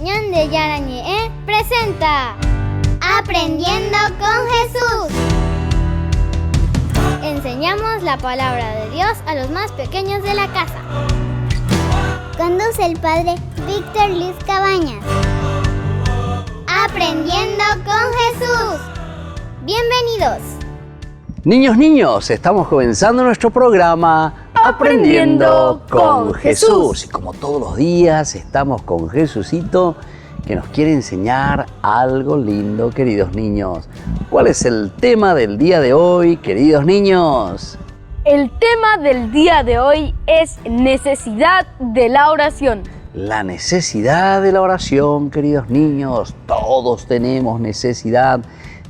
Ñande Yarañe presenta Aprendiendo con Jesús. Enseñamos la palabra de Dios a los más pequeños de la casa. Conduce el padre Víctor Luis Cabañas. Aprendiendo con Jesús. Bienvenidos. Niños, estamos comenzando nuestro programa Aprendiendo con Jesús. Y como todos los días estamos con Jesucito, que nos quiere enseñar algo lindo, queridos niños. ¿Cuál es el tema del día de hoy, queridos niños? El tema del día de hoy es necesidad de la oración. La necesidad de la oración, queridos niños. Todos tenemos necesidad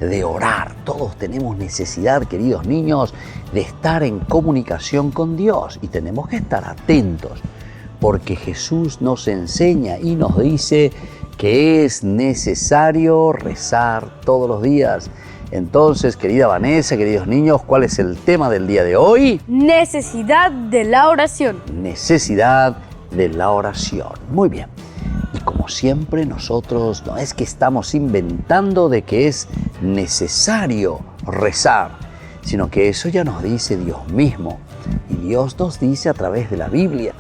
de orar. Todos tenemos necesidad, queridos niños, de estar en comunicación con Dios. Y tenemos que estar atentos, porque Jesús nos enseña y nos dice que es necesario rezar todos los días. Entonces, querida Vanessa, queridos niños, ¿cuál es el tema del día de hoy? Necesidad de la oración. Necesidad de la oración. Muy bien. Y como siempre, nosotros no es que estamos inventando de que es necesario rezar, sino que eso ya nos dice Dios mismo. Y Dios nos dice a través de la Biblia.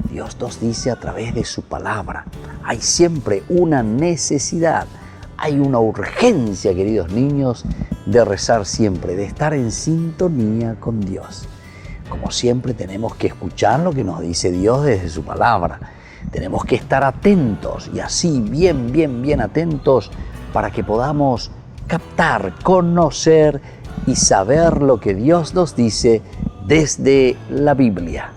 Dios nos dice a través de su palabra. Hay siempre una necesidad, hay una urgencia, queridos niños, de rezar siempre, de estar en sintonía con Dios. Como siempre tenemos que escuchar lo que nos dice Dios desde su palabra. Tenemos que estar atentos y así bien atentos para que podamos captar, conocer y saber lo que Dios nos dice desde la Biblia.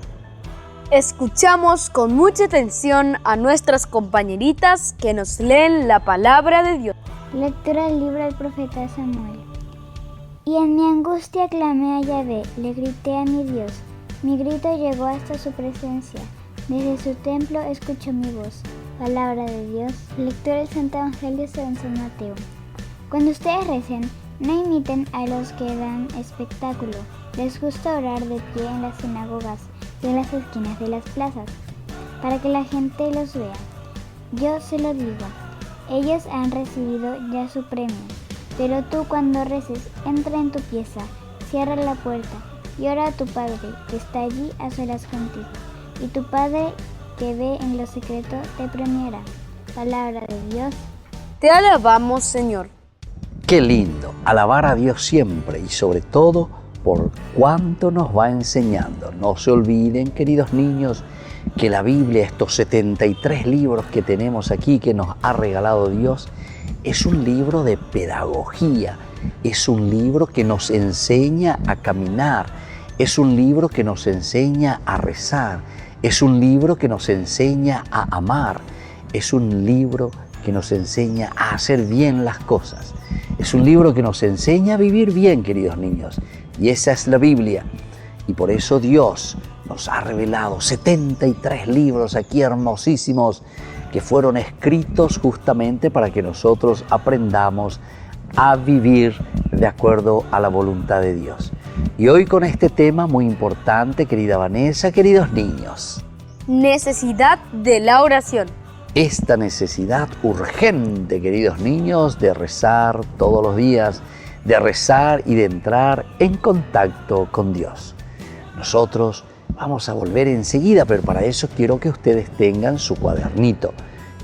Escuchamos con mucha atención a nuestras compañeritas que nos leen la palabra de Dios. Lectura del libro del profeta Samuel. Y en mi angustia clamé a Yahvé, le grité a mi Dios. Mi grito llegó hasta su presencia. Desde su templo escuchó mi voz. Palabra de Dios. Lectura del Santo Evangelio según San Mateo. Cuando ustedes recen, no imiten a los que dan espectáculo. Les gusta orar de pie en las sinagogas y en las esquinas de las plazas, para que la gente los vea. Yo se lo digo, ellos han recibido ya su premio. Pero tú, cuando reces, entra en tu pieza, cierra la puerta y ora a tu Padre que está allí a solas contigo. Y tu Padre que ve en lo secreto te premiará. Palabra de Dios. Te alabamos, Señor. Qué lindo, alabar a Dios siempre y sobre todo por cuánto nos va enseñando. No se olviden, queridos niños, que la Biblia, estos 73 libros que tenemos aquí que nos ha regalado Dios, es un libro de pedagogía, es un libro que nos enseña a caminar, es un libro que nos enseña a rezar, es un libro que nos enseña a amar, es un libro que nos enseña a hacer bien las cosas, es un libro que nos enseña a vivir bien, queridos niños, y esa es la Biblia. Y por eso Dios nos ha revelado 73 libros aquí hermosísimos que fueron escritos justamente para que nosotros aprendamos a vivir de acuerdo a la voluntad de Dios. Y hoy con este tema muy importante, querida Vanessa, queridos niños. Necesidad de la oración. Esta necesidad urgente, queridos niños, de rezar todos los días, de rezar y de entrar en contacto con Dios. Nosotros vamos a volver enseguida, pero para eso quiero que ustedes tengan su cuadernito.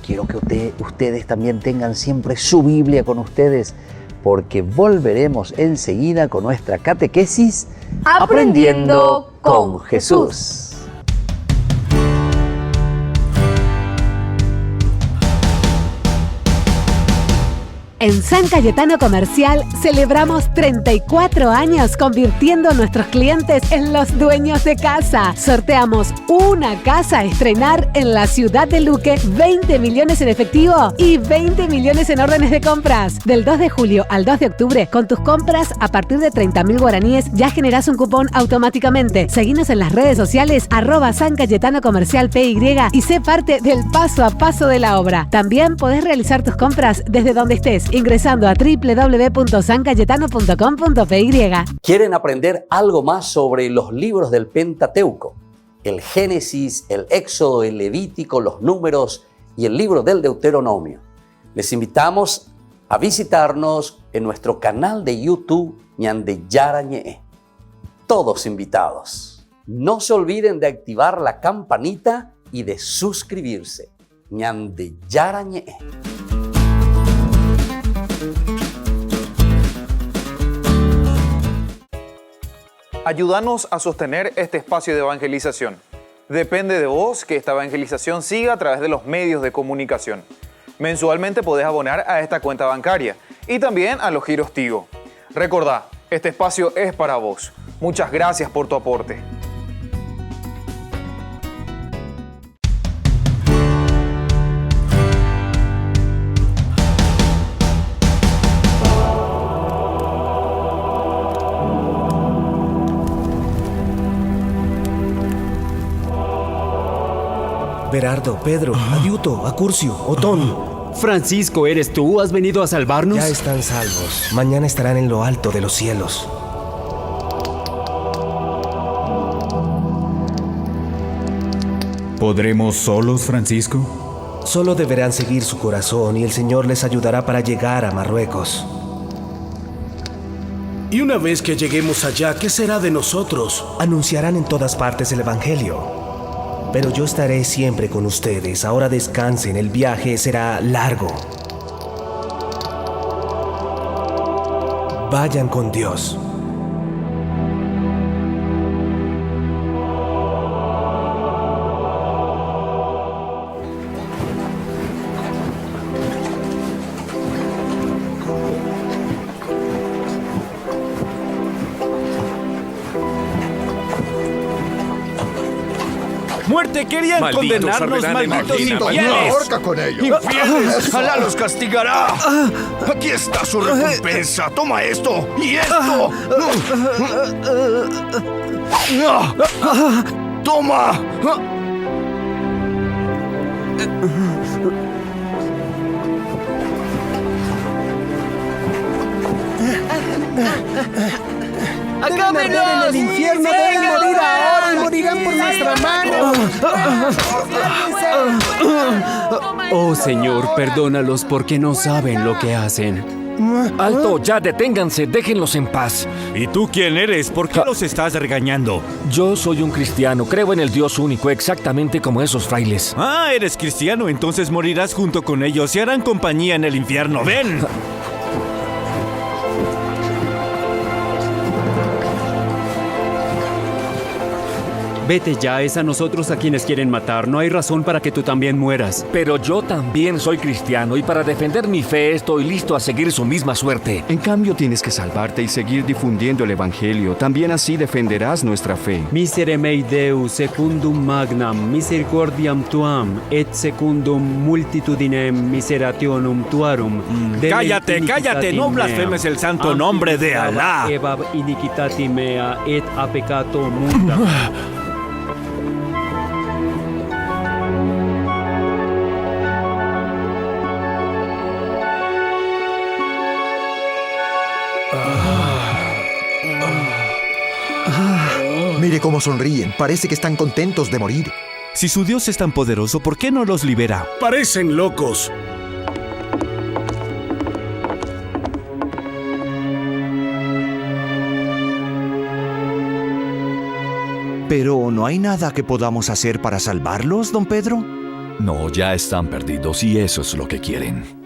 Quiero que ustedes también tengan siempre su Biblia con ustedes, porque volveremos enseguida con nuestra catequesis Aprendiendo con Jesús. En San Cayetano Comercial celebramos 34 años convirtiendo a nuestros clientes en los dueños de casa. Sorteamos una casa a estrenar en la ciudad de Luque, 20 millones en efectivo y 20 millones en órdenes de compras. Del 2 de julio al 2 de octubre, con tus compras a partir de 30.000 guaraníes ya generás un cupón automáticamente. Seguinos en las redes sociales @San Cayetano Comercial PY y sé parte del paso a paso de la obra. También podés realizar tus compras desde donde estés, ingresando a www.sancayetano.com.py. ¿Quieren aprender algo más sobre los libros del Pentateuco? El Génesis, el Éxodo, el Levítico, los Números y el libro del Deuteronomio. Les invitamos a visitarnos en nuestro canal de YouTube Ñande Yarañe. Todos invitados. No se olviden de activar la campanita y de suscribirse. Ñande Yarañe. Ayúdanos a sostener este espacio de evangelización. Depende de vos que esta evangelización siga a través de los medios de comunicación. Mensualmente podés abonar a esta cuenta bancaria y también a los giros Tigo. Recordá, este espacio es para vos. Muchas gracias por tu aporte. Berardo, Pedro, Adiuto, Acurcio, Otón. Francisco, ¿eres tú? ¿Has venido a salvarnos? Ya están salvos. Mañana estarán en lo alto de los cielos. ¿Podremos solos, Francisco? Solo deberán seguir su corazón y el Señor les ayudará para llegar a Marruecos. Y una vez que lleguemos allá, ¿qué será de nosotros? Anunciarán en todas partes el Evangelio. Pero yo estaré siempre con ustedes. Ahora descansen, el viaje será largo. Vayan con Dios. ¡Muerte! ¡Querían condenarnos, malditos infieles! ¡Ahorca con ellos! ¡Infieles! ¡Alá los castigará! Aquí está su recompensa. Toma esto y esto. Toma. ¡Acábenlos! En el infierno deben morir ahora y morirán por nuestra mano. Oh, Señor, perdónalos porque no saben lo que hacen. ¡Alto! ¡Ya deténganse! ¡Déjenlos en paz! ¿Y tú quién eres? ¿Por qué los estás regañando? Yo soy un cristiano. Creo en el Dios único, exactamente como esos frailes. Ah, eres cristiano, entonces morirás junto con ellos y harán compañía en el infierno. ¡Ven! Vete ya, es a nosotros a quienes quieren matar. No hay razón para que tú también mueras. Pero yo también soy cristiano y para defender mi fe estoy listo a seguir su misma suerte. En cambio, tienes que salvarte y seguir difundiendo el Evangelio. También así defenderás nuestra fe. Misere mei Deus secundum magnam misericordiam tuam et secundum multitudinem miserationum tuarum. ¡Cállate, cállate! ¡No blasfemes el santo nombre de Alá! Ebab iniquitati mea et a peccato munda. Mire cómo sonríen. Parece que están contentos de morir. Si su Dios es tan poderoso, ¿por qué no los libera? Parecen locos. Pero ¿no hay nada que podamos hacer para salvarlos, don Pedro? No, ya están perdidos y eso es lo que quieren.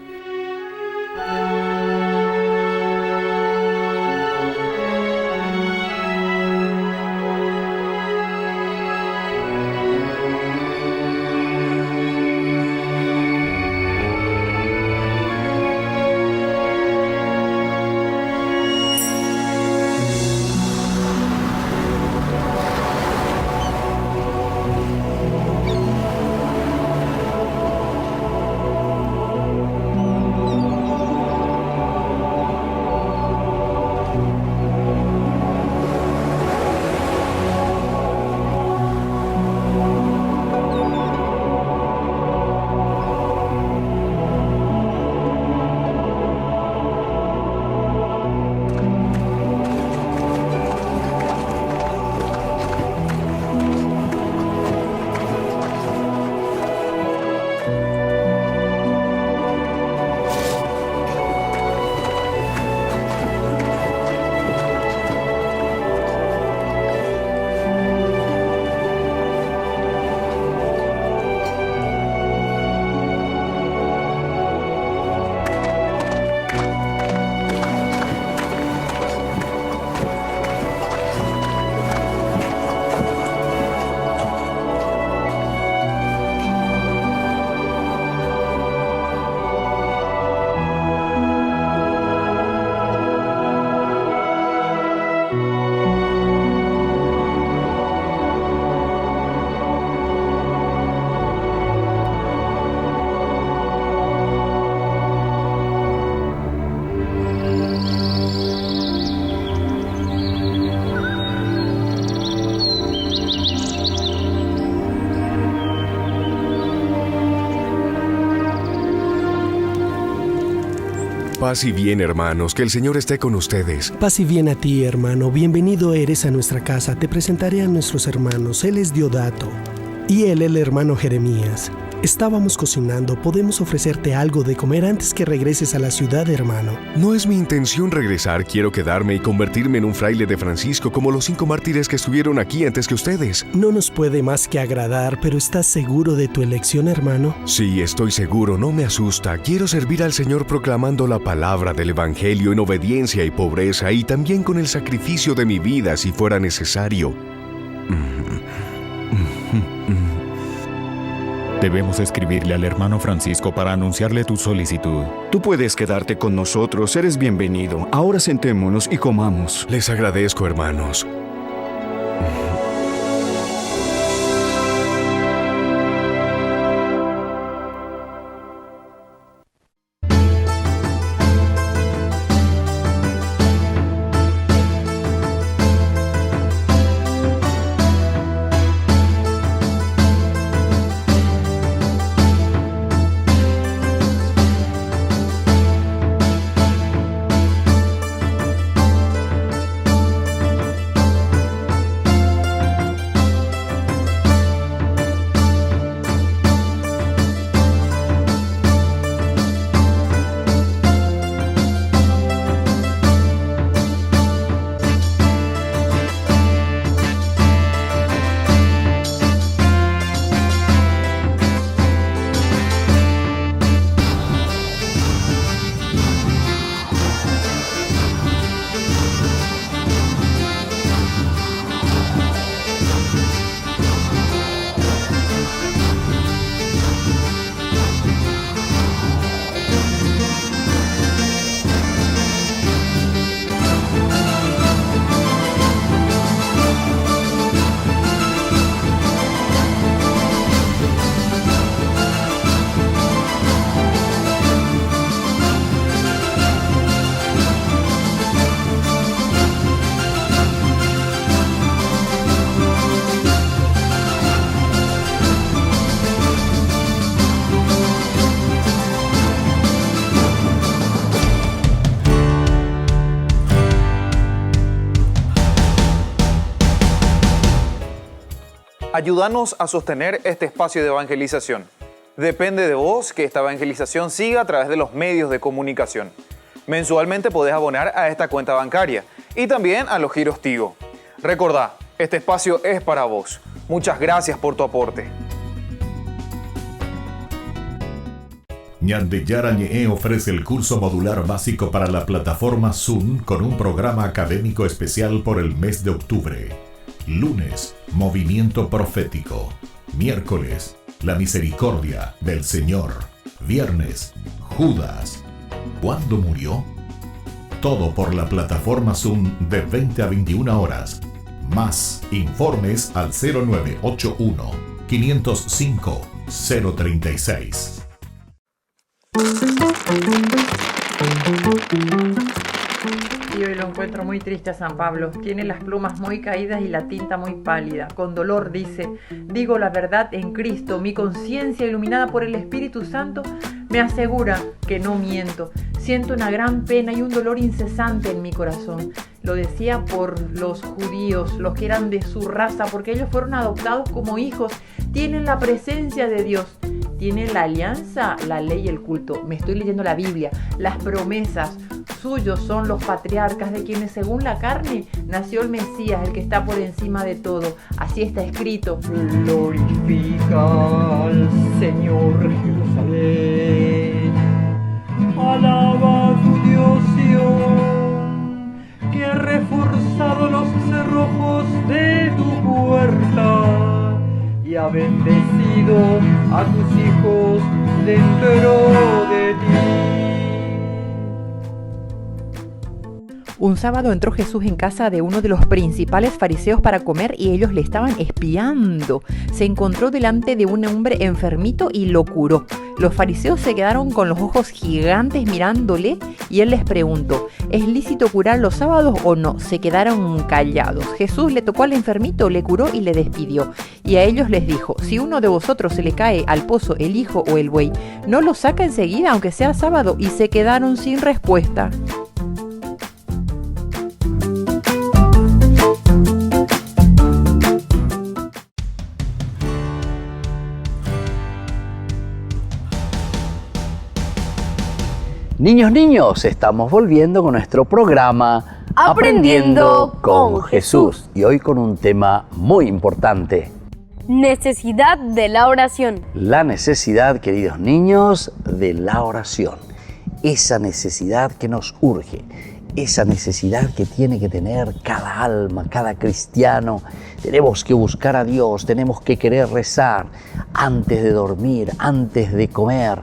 Paz y bien, hermanos, que el Señor esté con ustedes. Paz y bien a ti, hermano. Bienvenido eres a nuestra casa. Te presentaré a nuestros hermanos. Él es Diodato y él el hermano Jeremías. Estábamos cocinando. Podemos ofrecerte algo de comer antes que regreses a la ciudad, hermano. No es mi intención regresar. Quiero quedarme y convertirme en un fraile de Francisco como los 5 mártires que estuvieron aquí antes que ustedes. No nos puede más que agradar, pero ¿estás seguro de tu elección, hermano? Sí, estoy seguro. No me asusta. Quiero servir al Señor proclamando la palabra del Evangelio en obediencia y pobreza, y también con el sacrificio de mi vida si fuera necesario. Debemos escribirle al hermano Francisco para anunciarle tu solicitud. Tú puedes quedarte con nosotros, eres bienvenido. Ahora sentémonos y comamos. Les agradezco, hermanos. Ayúdanos a sostener este espacio de evangelización. Depende de vos que esta evangelización siga a través de los medios de comunicación. Mensualmente podés abonar a esta cuenta bancaria y también a los giros Tigo. Recordá, este espacio es para vos. Muchas gracias por tu aporte. Ñandeyara Ñe'e ofrece el curso modular básico para la plataforma Zoom con un programa académico especial por el mes de octubre. Lunes, Movimiento Profético. Miércoles, La Misericordia del Señor. Viernes, Judas. ¿Cuándo murió? Todo por la plataforma Zoom de 20 a 21 horas. Más informes al 0981 505 036. Y hoy lo encuentro muy triste a San Pablo. Tiene las plumas muy caídas y la tinta muy pálida. Con dolor dice: digo la verdad en Cristo. Mi conciencia iluminada por el Espíritu Santo me asegura que no miento. Siento una gran pena y un dolor incesante en mi corazón. Lo decía por los judíos, los que eran de su raza, porque ellos fueron adoptados como hijos. Tienen la presencia de Dios. Tienen la alianza, la ley y el culto. Me estoy leyendo la Biblia. Las promesas. Suyos son los patriarcas, de quienes según la carne nació el Mesías, el que está por encima de todo. Así está escrito. Glorifica al Señor Jerusalén. Alaba tu Dios Sión, que ha reforzado los cerrojos de tu puerta y ha bendecido a tus hijos dentro de ti. Un sábado entró Jesús en casa de uno de los principales fariseos para comer y ellos le estaban espiando. Se encontró delante de un hombre enfermito y lo curó. Los fariseos se quedaron con los ojos gigantes mirándole y él les preguntó, ¿es lícito curar los sábados o no? Se quedaron callados. Jesús le tocó al enfermito, le curó y le despidió. Y a ellos les dijo, si uno de vosotros se le cae al pozo el hijo o el buey, ¿no lo saca enseguida aunque sea sábado? Y se quedaron sin respuesta. Niños, estamos volviendo con nuestro programa Aprendiendo con Jesús. Y hoy con un tema muy importante. Necesidad de la oración. La necesidad, queridos niños, de la oración. Esa necesidad que nos urge, esa necesidad que tiene que tener cada alma, cada cristiano. Tenemos que buscar a Dios, tenemos que querer rezar antes de dormir, antes de comer,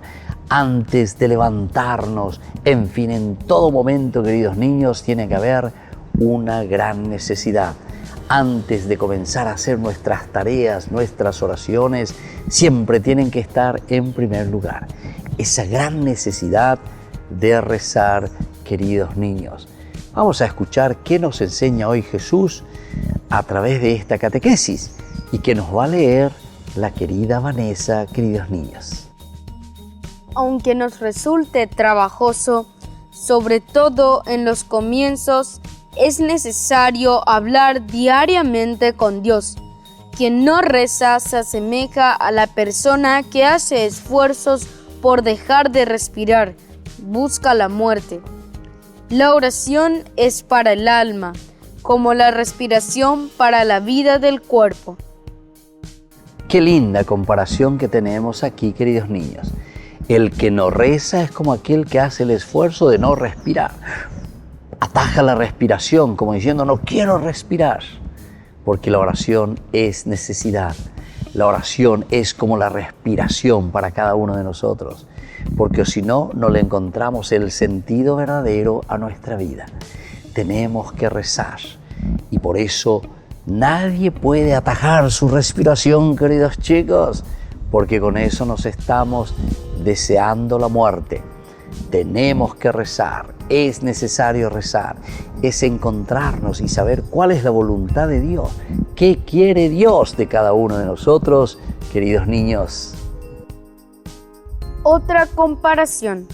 antes de levantarnos, en fin, en todo momento, queridos niños, tiene que haber una gran necesidad. Antes de comenzar a hacer nuestras tareas, nuestras oraciones, siempre tienen que estar en primer lugar. Esa gran necesidad de rezar, queridos niños. Vamos a escuchar qué nos enseña hoy Jesús a través de esta catequesis y que nos va a leer la querida Vanessa, queridos niños. Aunque nos resulte trabajoso, sobre todo en los comienzos, es necesario hablar diariamente con Dios. Quien no reza se asemeja a la persona que hace esfuerzos por dejar de respirar, busca la muerte. La oración es para el alma, como la respiración para la vida del cuerpo. Qué linda comparación que tenemos aquí, queridos niños. El que no reza es como aquel que hace el esfuerzo de no respirar. Ataja la respiración, como diciendo, no quiero respirar. Porque la oración es necesidad. La oración es como la respiración para cada uno de nosotros. Porque si no, no le encontramos el sentido verdadero a nuestra vida. Tenemos que rezar. Y por eso nadie puede atajar su respiración, queridos chicos. Porque con eso nos estamos deseando la muerte. Tenemos que rezar, es necesario rezar, es encontrarnos y saber cuál es la voluntad de Dios, qué quiere Dios de cada uno de nosotros, queridos niños. Otra comparación.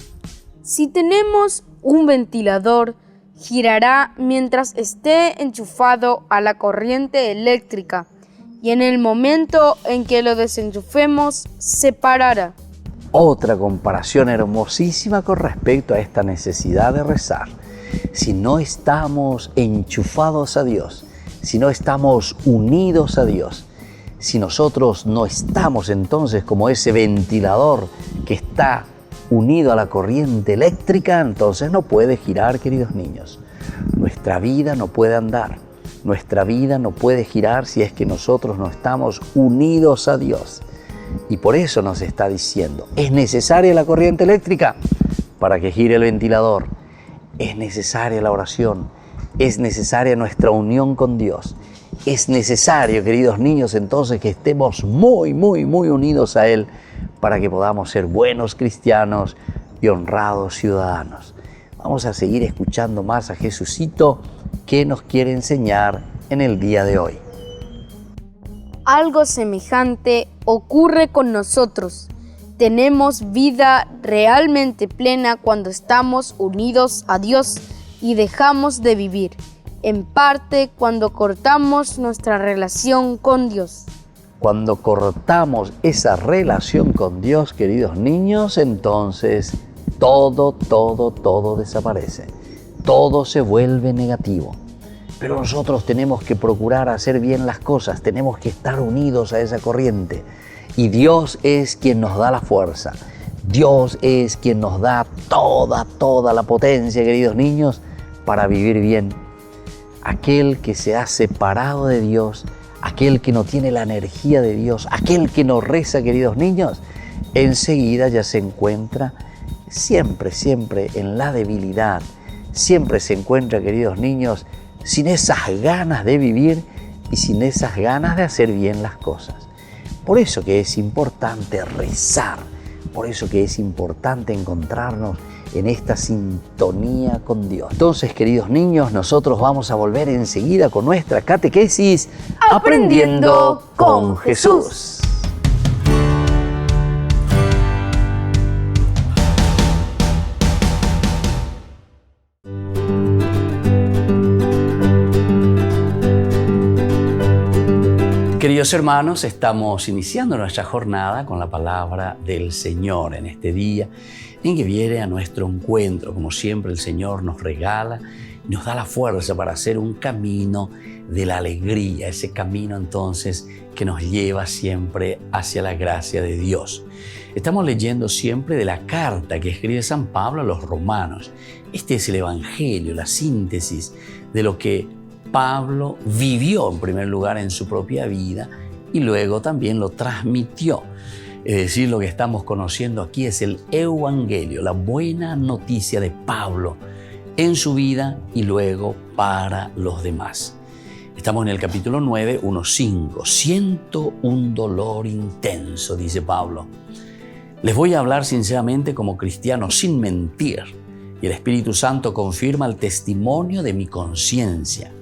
Si tenemos un ventilador, girará mientras esté enchufado a la corriente eléctrica y en el momento en que lo desenchufemos, se parará. Otra comparación hermosísima con respecto a esta necesidad de rezar. Si no estamos enchufados a Dios, si no estamos unidos a Dios, si nosotros no estamos entonces como ese ventilador que está unido a la corriente eléctrica, entonces no puede girar, queridos niños. Nuestra vida no puede andar, nuestra vida no puede girar si es que nosotros no estamos unidos a Dios. Y por eso nos está diciendo, es necesaria la corriente eléctrica para que gire el ventilador. Es necesaria la oración, es necesaria nuestra unión con Dios. Es necesario, queridos niños, entonces que estemos muy unidos a Él para que podamos ser buenos cristianos y honrados ciudadanos. Vamos a seguir escuchando más a Jesucito que nos quiere enseñar en el día de hoy. Algo semejante ocurre con nosotros. Tenemos vida realmente plena cuando estamos unidos a Dios y dejamos de vivir, en parte cuando cortamos nuestra relación con Dios. Cuando cortamos esa relación con Dios, queridos niños, entonces todo desaparece. Todo se vuelve negativo. Pero nosotros tenemos que procurar hacer bien las cosas, tenemos que estar unidos a esa corriente. Y Dios es quien nos da la fuerza, Dios es quien nos da toda la potencia, queridos niños, para vivir bien. Aquel que se ha separado de Dios, aquel que no tiene la energía de Dios, aquel que no reza, queridos niños, enseguida ya se encuentra siempre en la debilidad, siempre se encuentra, queridos niños, sin esas ganas de vivir y sin esas ganas de hacer bien las cosas. Por eso que es importante rezar, por eso que es importante encontrarnos en esta sintonía con Dios. Entonces, queridos niños, nosotros vamos a volver enseguida con nuestra catequesis Aprendiendo con Jesús. Queridos hermanos, estamos iniciando nuestra jornada con la palabra del Señor en este día en que viene a nuestro encuentro. Como siempre, el Señor nos regala y nos da la fuerza para hacer un camino de la alegría, ese camino entonces que nos lleva siempre hacia la gracia de Dios. Estamos leyendo siempre de la carta que escribe San Pablo a los romanos. Este es el Evangelio, la síntesis de lo que Pablo vivió en primer lugar en su propia vida y luego también lo transmitió. Es decir, lo que estamos conociendo aquí es el Evangelio, la buena noticia de Pablo en su vida y luego para los demás. Estamos en el capítulo 9, 1:5. Siento un dolor intenso, dice Pablo. Les voy a hablar sinceramente como cristiano, sin mentir, y el Espíritu Santo confirma el testimonio de mi conciencia.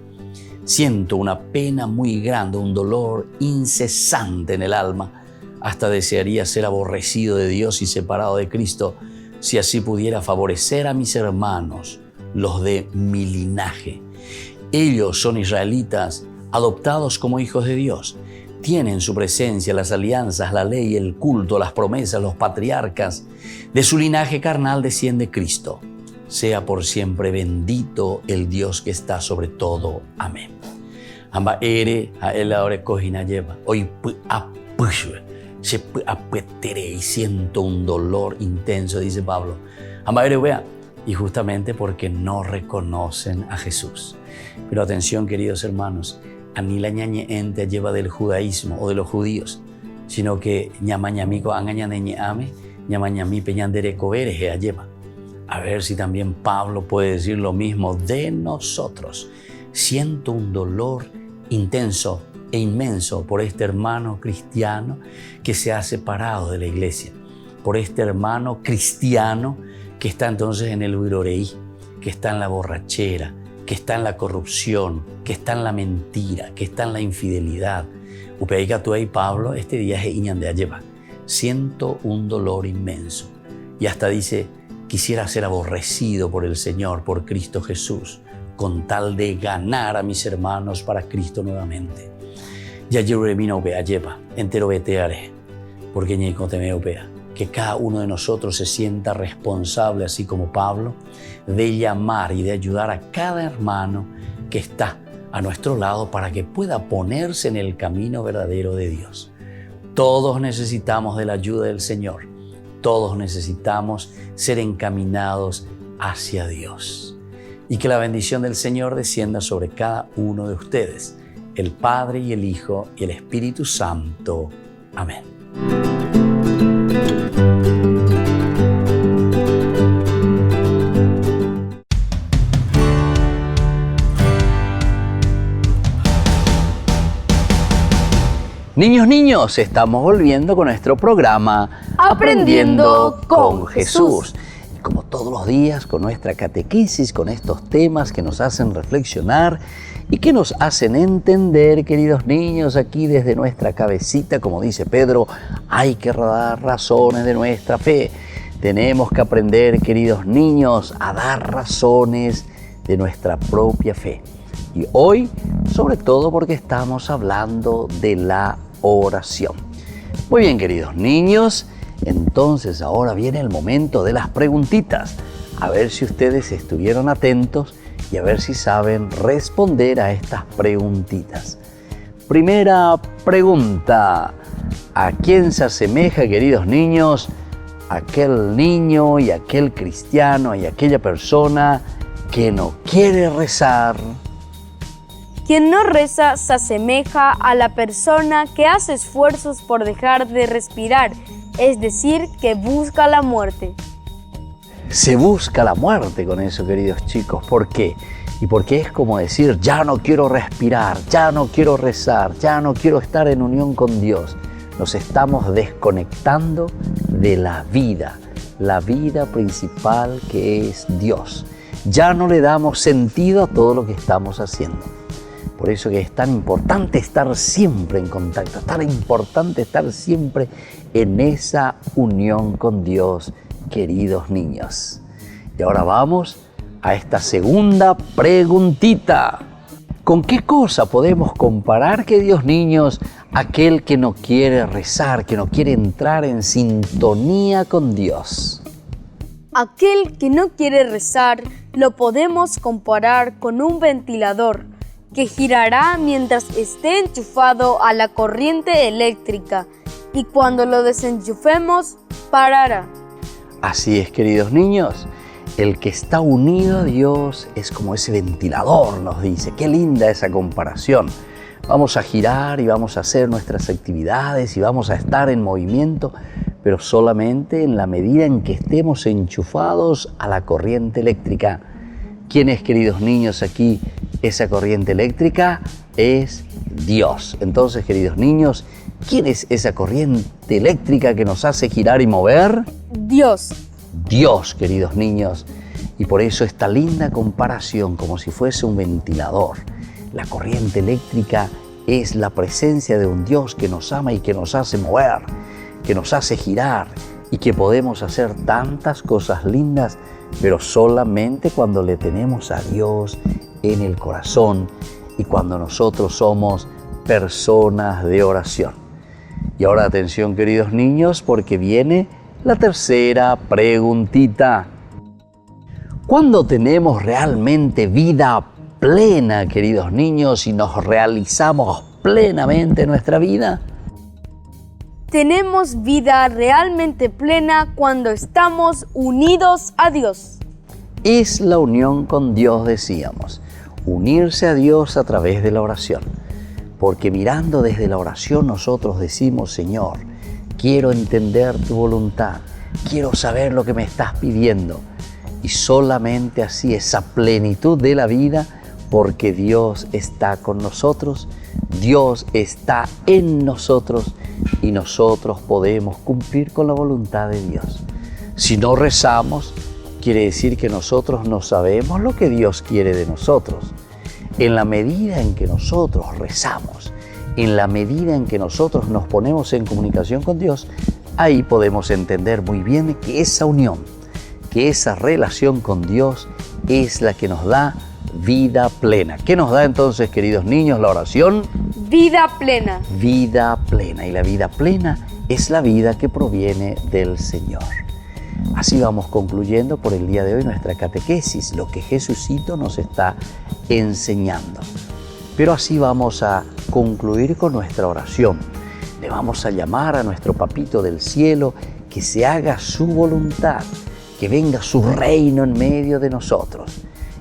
Siento una pena muy grande, un dolor incesante en el alma. Hasta desearía ser aborrecido de Dios y separado de Cristo, si así pudiera favorecer a mis hermanos, los de mi linaje. Ellos son israelitas, adoptados como hijos de Dios. Tienen su presencia las alianzas, la ley, el culto, las promesas, los patriarcas. De su linaje carnal desciende Cristo. Sea por siempre bendito el Dios que está sobre todo. Amén. Amba ere a él ahora cojina lleva. Hoy se apetere y siento un dolor intenso, dice Pablo. Amba ere vea. Y justamente porque no reconocen a Jesús. Pero atención, queridos hermanos, ani la ñañe ente lleva del judaísmo o de los judíos, sino que ñamañamico angañaneñame, ñamañami peñandere coveres lleva. A ver si también Pablo puede decir lo mismo de nosotros. Siento un dolor intenso e inmenso por este hermano cristiano que se ha separado de la iglesia, por este hermano cristiano que está entonces en el huiroreí, que está en la borrachera, que está en la corrupción, que está en la mentira, que está en la infidelidad. Upeaica tú y Pablo, este día es iñande lleva. Siento un dolor inmenso. Y hasta dice, quisiera ser aborrecido por el Señor, por Cristo Jesús, con tal de ganar a mis hermanos para Cristo nuevamente. Ya yo remino upea lleva, entero veteare, porque ñeco te me upea. Que cada uno de nosotros se sienta responsable, así como Pablo, de llamar y de ayudar a cada hermano que está a nuestro lado para que pueda ponerse en el camino verdadero de Dios. Todos necesitamos de la ayuda del Señor. Todos necesitamos ser encaminados hacia Dios. Y que la bendición del Señor descienda sobre cada uno de ustedes, el Padre y el Hijo y el Espíritu Santo. Amén. Niños, estamos volviendo con nuestro programa Aprendiendo con Jesús. Y como todos los días, con nuestra catequesis, con estos temas que nos hacen reflexionar y que nos hacen entender, queridos niños, aquí desde nuestra cabecita, como dice Pedro, hay que dar razones de nuestra fe. Tenemos que aprender, queridos niños, a dar razones de nuestra propia fe. Y hoy, sobre todo porque estamos hablando de la oración. Muy bien, queridos niños, entonces ahora viene el momento de las preguntitas. A ver si ustedes estuvieron atentos y a ver si saben responder a estas preguntitas. Primera pregunta. ¿A quién se asemeja, queridos niños, aquel niño y aquel cristiano y aquella persona que no quiere rezar? Quien no reza se asemeja a la persona que hace esfuerzos por dejar de respirar, es decir, que busca la muerte. Se busca la muerte con eso, queridos chicos. ¿Por qué? Y porque es como decir, ya no quiero respirar, ya no quiero rezar, ya no quiero estar en unión con Dios. Nos estamos desconectando de la vida principal que es Dios. Ya no le damos sentido a todo lo que estamos haciendo. Por eso que es tan importante estar siempre en contacto, tan importante estar siempre en esa unión con Dios, queridos niños. Y ahora vamos a esta segunda preguntita. ¿Con qué cosa podemos comparar, queridos niños, aquel que no quiere rezar, que no quiere entrar en sintonía con Dios? Aquel que no quiere rezar lo podemos comparar con un ventilador que girará mientras esté enchufado a la corriente eléctrica y cuando lo desenchufemos, parará. Así es, queridos niños, el que está unido a Dios es como ese ventilador, nos dice. Qué linda esa comparación. Vamos a girar y vamos a hacer nuestras actividades y vamos a estar en movimiento, pero solamente en la medida en que estemos enchufados a la corriente eléctrica. ¿Quién es, queridos niños, aquí? Esa corriente eléctrica es Dios. Entonces, queridos niños, ¿quién es esa corriente eléctrica que nos hace girar y mover? Dios. Dios, queridos niños. Y por eso esta linda comparación, como si fuese un ventilador. La corriente eléctrica es la presencia de un Dios que nos ama y que nos hace mover, que nos hace girar y que podemos hacer tantas cosas lindas, pero solamente cuando le tenemos a Dios en el corazón y cuando nosotros somos personas de oración. Y ahora atención, queridos niños, porque viene la tercera preguntita. ¿Cuándo tenemos realmente vida plena, queridos niños, y nos realizamos plenamente nuestra vida? Tenemos vida realmente plena cuando estamos unidos a Dios. Es la unión con Dios, decíamos. Unirse a Dios a través de la oración. Porque mirando desde la oración nosotros decimos, Señor, quiero entender tu voluntad, quiero saber lo que me estás pidiendo. Y solamente así esa plenitud de la vida, porque Dios está con nosotros, Dios está en nosotros y nosotros podemos cumplir con la voluntad de Dios. Si no rezamos, quiere decir que nosotros no sabemos lo que Dios quiere de nosotros. En la medida en que nosotros rezamos, en la medida en que nosotros nos ponemos en comunicación con Dios, ahí podemos entender muy bien que esa unión, que esa relación con Dios es la que nos da vida plena. ¿Qué nos da entonces, queridos niños, la oración? Vida plena. Vida plena. Y la vida plena es la vida que proviene del Señor. Así vamos concluyendo por el día de hoy nuestra catequesis, lo que Jesucito nos está enseñando. Pero así vamos a concluir con nuestra oración. Le vamos a llamar a nuestro Papito del Cielo que se haga su voluntad, que venga su reino en medio de nosotros.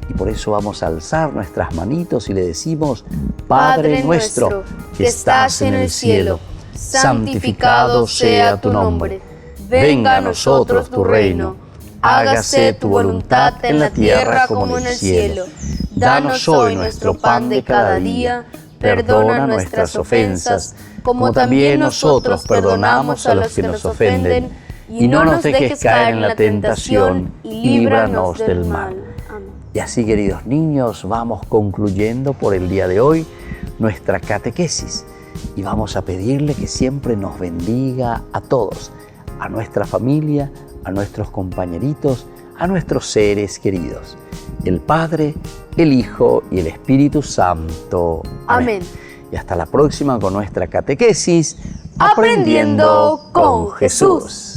Y por eso vamos a alzar nuestras manitos y le decimos, Padre nuestro que estás en el cielo, santificado sea tu nombre. Venga a nosotros tu reino. Hágase tu voluntad en la tierra como en el cielo. Danos hoy nuestro pan de cada día. Perdona nuestras ofensas, como también nosotros perdonamos a los que nos ofenden. Y no nos dejes caer en la tentación y líbranos del mal. Y así, queridos niños, vamos concluyendo por el día de hoy nuestra catequesis. Y vamos a pedirle que siempre nos bendiga a todos, a nuestra familia, a nuestros compañeritos, a nuestros seres queridos. El Padre, el Hijo y el Espíritu Santo. Amén. Y hasta la próxima con nuestra catequesis, Aprendiendo con Jesús.